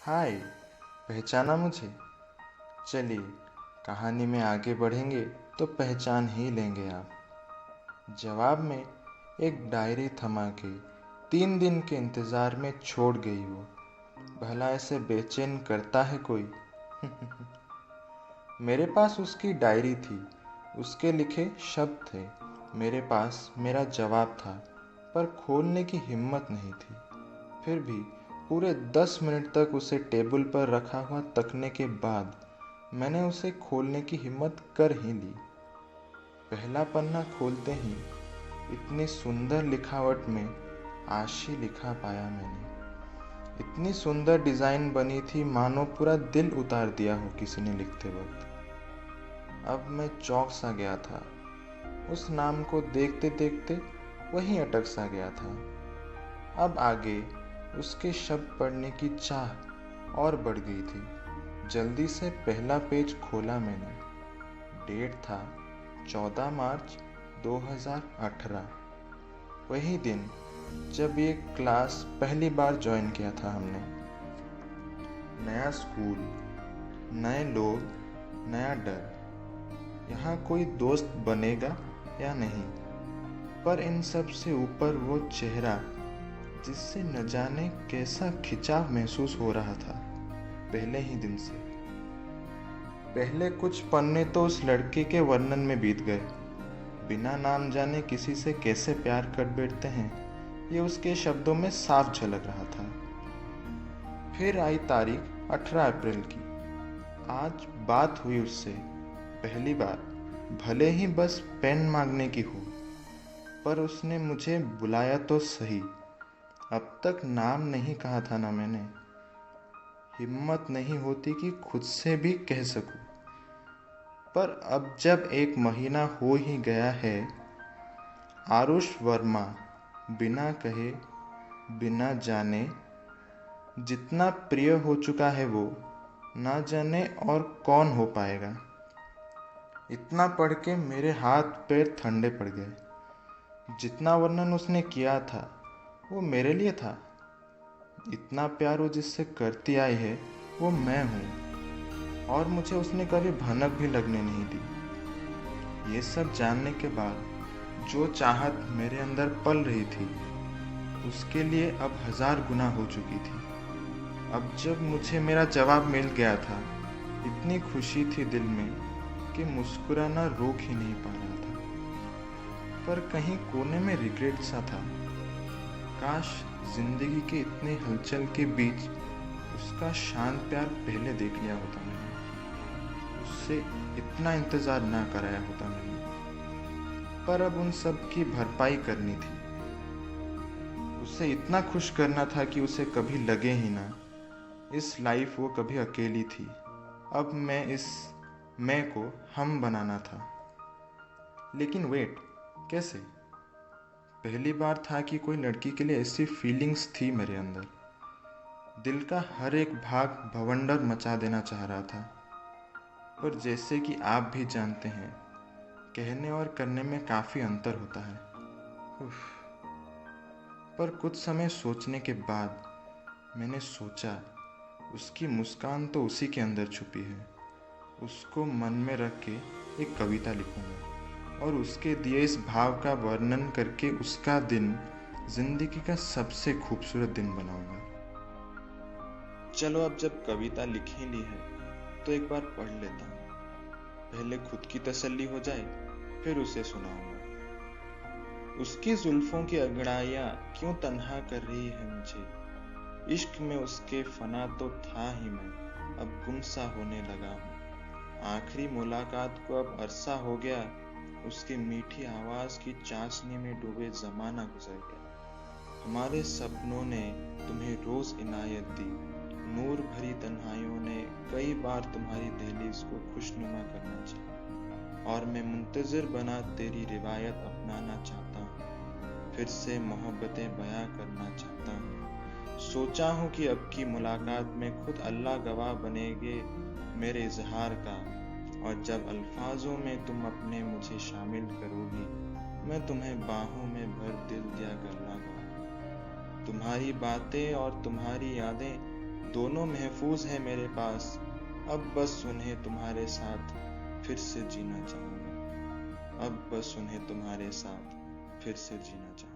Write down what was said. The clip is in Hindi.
हाय, पहचाना मुझे? चलिए, कहानी में आगे बढ़ेंगे तो पहचान ही लेंगे आप। जवाब में एक डायरी थमा के 3 दिन के इंतज़ार में छोड़ गई वो। भला ऐसे बेचैन करता है कोई? मेरे पास उसकी डायरी थी, उसके लिखे शब्द थे। मेरे पास मेरा जवाब था, पर खोलने की हिम्मत नहीं थी। फिर भी पूरे 10 मिनट तक उसे टेबल पर रखा हुआ तकने के बाद मैंने उसे खोलने की हिम्मत कर ही ली। पहला पन्ना खोलते ही इतनी सुंदर लिखावट में आशी लिखा पाया मैंने। इतनी सुंदर डिज़ाइन बनी थी मानो पूरा दिल उतार दिया हो किसी ने लिखते वक्त। अब मैं चौंक सा गया था। उस नाम को देखते देखते वहीं अटक सा गया था। अब आगे उसके शब्द पढ़ने की चाह और बढ़ गई थी। जल्दी से पहला पेज खोला मैंने। डेट था 14 मार्च 2018। वही दिन जब ये क्लास पहली बार ज्वाइन किया था हमने। नया स्कूल, नए लोग, नया डर। यहाँ कोई दोस्त बनेगा या नहीं, पर इन सब से ऊपर वो चेहरा जिससे न जाने कैसा खिंचाव महसूस हो रहा था पहले ही दिन से। पहले कुछ पन्ने तो उस लड़के के वर्णन में बीत गए। बिना नाम जाने किसी से कैसे प्यार कर बैठते हैं, ये उसके शब्दों में साफ झलक रहा था। फिर आई तारीख 18 अप्रैल की। आज बात हुई उससे पहली बार, भले ही बस पेन मांगने की हो, पर उसने मुझे बुलाया तो सही। अब तक नाम नहीं कहा था ना मैंने। हिम्मत नहीं होती कि खुद से भी कह सकूं, पर अब जब 1 महीना हो ही गया है। आरुष वर्मा, बिना कहे बिना जाने, जितना प्रिय हो चुका है वो, ना जाने और कौन हो पाएगा। इतना पढ़ के मेरे हाथ पैर ठंडे पड़ गए। जितना वर्णन उसने किया था वो मेरे लिए था। इतना प्यार वो जिससे करती आई है वो मैं हूँ, और मुझे उसने कभी भनक भी लगने नहीं दी। ये सब जानने के बाद जो चाहत मेरे अंदर पल रही थी उसके लिए अब 1000 गुना हो चुकी थी। अब जब मुझे मेरा जवाब मिल गया था, इतनी खुशी थी दिल में कि मुस्कुराना रोक ही नहीं पा रहा था। पर कहीं कोने में रिग्रेट सा था। काश जिंदगी के इतने हलचल के बीच उसका शांत प्यार पहले देख लिया होता मैंने, उससे इतना इंतज़ार ना कराया होता मैंने। पर अब उन सब की भरपाई करनी थी। उसे इतना खुश करना था कि उसे कभी लगे ही ना इस लाइफ वो कभी अकेली थी। अब मैं इस मैं को हम बनाना था। लेकिन वेट, कैसे? पहली बार था कि कोई लड़की के लिए ऐसी फीलिंग्स थी मेरे अंदर। दिल का हर एक भाग भवंडर मचा देना चाह रहा था। पर जैसे कि आप भी जानते हैं, कहने और करने में काफ़ी अंतर होता है। उफ। पर कुछ समय सोचने के बाद मैंने सोचा, उसकी मुस्कान तो उसी के अंदर छुपी है। उसको मन में रख के एक कविता लिखूंगा और उसके दिए इस भाव का वर्णन करके उसका दिन जिंदगी का सबसे खूबसूरत दिन बनाऊंगा। चलो, अब जब कविता लिख ही ली है तो एक बार पढ़ लेता हूँ। पहले खुद की तसल्ली हो जाए, फिर उसे सुनाऊंगा। उसकी जुल्फों की अंगड़ाइयाँ क्यों तन्हा कर रही है मुझे। इश्क में उसके फना तो था ही मैं, अब गुमसा होने लगा हूँ। आखिरी मुलाकात को अब अरसा हो गया, उसकी मीठी आवाज की चाशनी में डूबे जमाना गुजर गया। हमारे सपनों ने तुम्हें रोज इनायत दी, नूर भरी तन्हाइयों ने कई बार तुम्हारी दहलीज को खुशनुमा करना चाहा, और मैं मुंतजिर बना तेरी रिवायत अपनाना चाहता हूँ, फिर से मोहब्बतें बयां करना चाहता हूँ। सोचा हूँ कि अब की मुलाकात में खुद अल्लाह गवाह बनेगे मेरे इजहार का, और जब अल्फाजों में तुम अपने मुझे शामिल करोगी, मैं तुम्हें बाहों में भर दिल दिया कर लाऊंगा। तुम्हारी बातें और तुम्हारी यादें दोनों महफूज हैं मेरे पास, अब बस उन्हें तुम्हारे साथ फिर से जीना चाहूँगा। अब बस उन्हें तुम्हारे साथ फिर से जीना चाहूँगा।